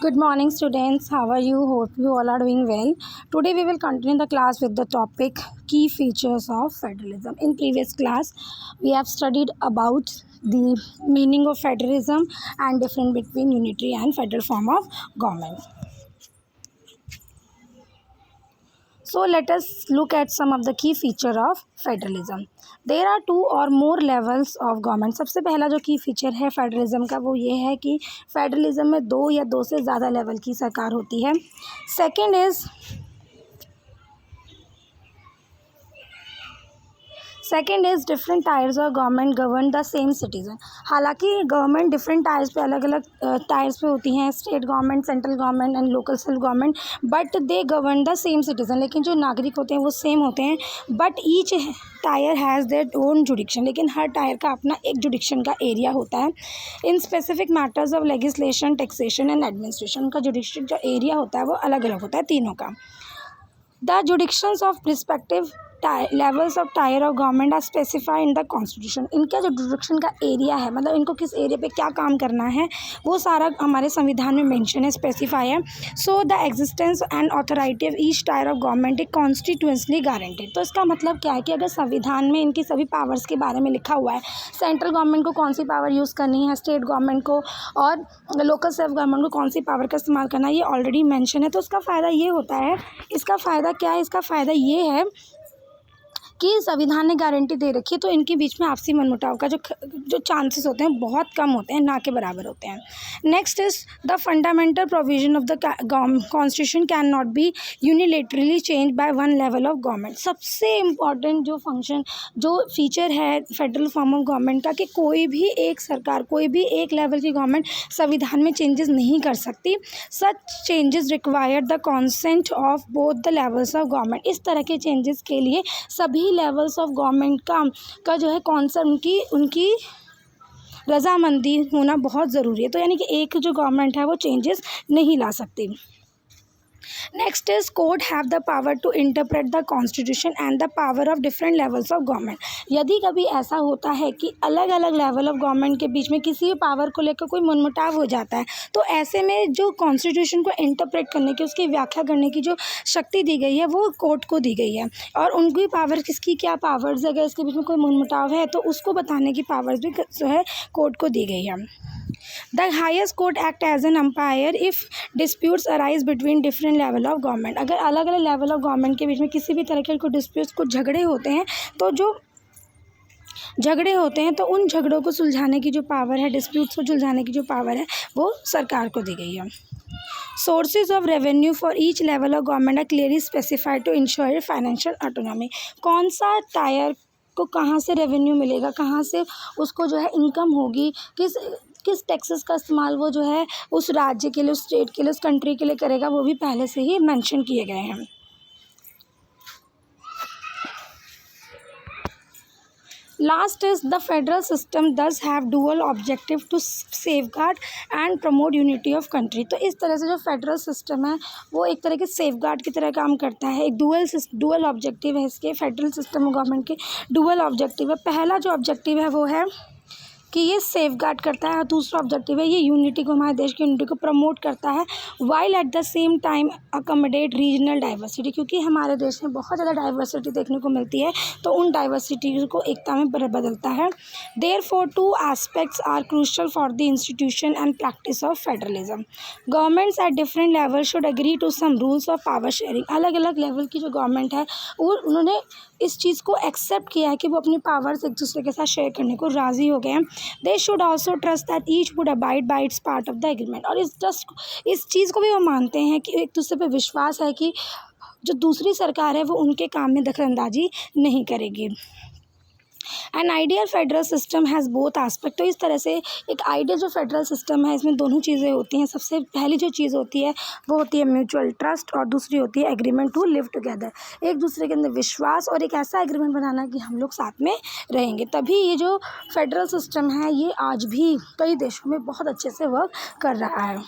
Good morning, students. How are you? Hope you all are doing well. Today we will continue the class with the topic key features of federalism. In previous class, we have studied about the meaning of federalism and difference between unitary and federal form of government. So let us look at some of the key feature of federalism. There are two or more levels of government. सबसे पहला जो की feature है federalism का वो ये है कि फेडरलिज्म में दो या दो से ज़्यादा लेवल की सरकार होती है. Second is different tyres of government govern the same citizen. हालांकि गवर्नमेंट डिफरेंट टायर्स पे अलग अलग टायर्स पे होती हैं, state government, central government and local self government, but they govern the same citizen. लेकिन जो नागरिक होते हैं वो सेम होते हैं, but each tyre has their own जुडिक्शन. लेकिन हर टायर का अपना एक जुडिक्शन का एरिया होता है. In specific matters of legislation, taxation and administration, उनका जुडिक्शन जो एरिया होता है वो अलग अलग होता है तीनों का. The jurisdictions of respective levels of tier of government are specify in the constitution. इनका जो जुडिक्शन का एरिया है, मतलब इनको किस एरिया पे क्या काम करना है, वो सारा हमारे संविधान में मेंशन है, स्पेसिफाई है. So the existence and authority of each tyre of government is constitutionally guaranteed. तो इसका मतलब क्या है कि अगर संविधान में इनकी सभी पावर्स के बारे में लिखा हुआ है, सेंट्रल गवर्नमेंट को कौन सी पावर यूज़ करनी है, स्टेट गवर्नमेंट को और लोकल सेल्फ गवर्नमेंट को कौन सी पावर का इस्तेमाल करना है, ये ऑलरेडी मेंशन है. तो इसका फ़ायदा ये होता है, इसका फ़ायदा क्या है, इसका फ़ायदा ये है कि संविधान ने गारंटी दे रखी है, तो इनके बीच में आपसी मनमुटाव का जो चांसेस होते हैं बहुत कम होते हैं, ना के बराबर होते हैं. Next is the fundamental provision of the constitution can not be unilaterally change by one level of government. सबसे इम्पॉर्टेंट जो फंक्शन जो फीचर है फेडरल फॉर्म ऑफ गवर्नमेंट का, कि कोई भी एक सरकार, कोई भी एक लेवल की गवर्नमेंट संविधान में चेंजेस नहीं कर सकती. Such changes require the consent of both the levels of government. इस तरह के चेंजेस के लिए सभी लेवल्स ऑफ गवर्नमेंट का जो है कॉन्सर्न उनकी रजामंदी होना बहुत ज़रूरी है. तो यानी कि एक जो गवर्नमेंट है वो चेंजेस नहीं ला सकती. Next is court have the power to interpret the constitution and the power of different levels of government. यदि कभी ऐसा होता है कि अलग अलग लेवल ऑफ गवर्नमेंट के बीच में किसी भी पावर को लेकर कोई मनमुटाव हो जाता है, तो ऐसे में जो कॉन्स्टिट्यूशन को इंटरप्रेट करने की, उसकी व्याख्या करने की जो शक्ति दी गई है वो कोर्ट को दी गई है. और उनकी पावर, किसकी क्या पावर्स, अगर इसके बीच में कोई मनमुटाव है तो उसको बताने की पावर्स भी जो है कोर्ट को दी गई है. The highest court act as an umpire if disputes arise between different level of government. अगर अलग अलग लेवल ऑफ गवर्नमेंट के बीच में किसी भी तरह के कोई डिस्प्यूट्स, कुछ झगड़े होते हैं, तो जो झगड़े होते हैं तो उन झगड़ों को सुलझाने की जो पावर है, डिस्प्यूट्स को सुलझाने की जो पावर है, वो सरकार को दी गई है. Sources of revenue for each level of government are clearly specified to ensure financial autonomy. कौन सा टायर को कहाँ से रेवेन्यू मिलेगा, कहाँ से उसको जो है इनकम होगी, किस टैक्सेस का इस्तेमाल वो जो है उस राज्य के लिए, उस स्टेट के लिए, उस कंट्री के लिए करेगा, वो भी पहले से ही मेंशन किए गए हैं. Last is the federal system these have dual objective to safeguard and promote unity of country. तो इस तरह से जो फेडरल सिस्टम है वो एक तरह के सेफगार्ड की तरह काम करता है. एक डुअल ऑब्जेक्टिव है इसके, फेडरल सिस्टम ऑफ गवर्नमेंट के डुअल ऑब्जेक्टिव है. पहला जो ऑब्जेक्टिव है वो है कि ये सेफगार्ड करता है, और दूसरा ऑब्जेक्टिव है ये यूनिटी को, हमारे देश की यूनिटी को प्रमोट करता है, while at the same time accommodate regional diversity. क्योंकि हमारे देश में बहुत ज़्यादा डाइवर्सिटी देखने को मिलती है, तो उन डाइवर्सिटी को एकता में बदलता है. Therefore two aspects are crucial for the institution and practice of federalism. Governments at different level should agree to some rules of power sharing. अलग अलग लेवल की जो गवर्नमेंट है उन्होंने इस चीज़ को एक्सेप्ट किया है कि वो अपनी पावर्स एक दूसरे के साथ शेयर करने को राज़ी हो गए हैं. They should also trust that each would abide by its part of the agreement. और इस चीज़ को भी वो मानते हैं कि एक दूसरे पे विश्वास है कि जो दूसरी सरकार है वो उनके काम में दखलंदाजी नहीं करेगी. An ideal federal system has both aspect. तो इस तरह से एक आइडियल जो फेडरल सिस्टम है इसमें दोनों चीज़ें होती हैं. सबसे पहली जो चीज़ होती है वो होती है म्यूचुअल ट्रस्ट, और दूसरी होती है एग्रीमेंट टू लिव टुगेदर. एक दूसरे के अंदर विश्वास और एक ऐसा एग्रीमेंट बनाना कि हम लोग साथ में रहेंगे. तभी ये जो फेडरल सिस्टम है ये आज भी कई देशों में बहुत अच्छे से वर्क कर रहा है.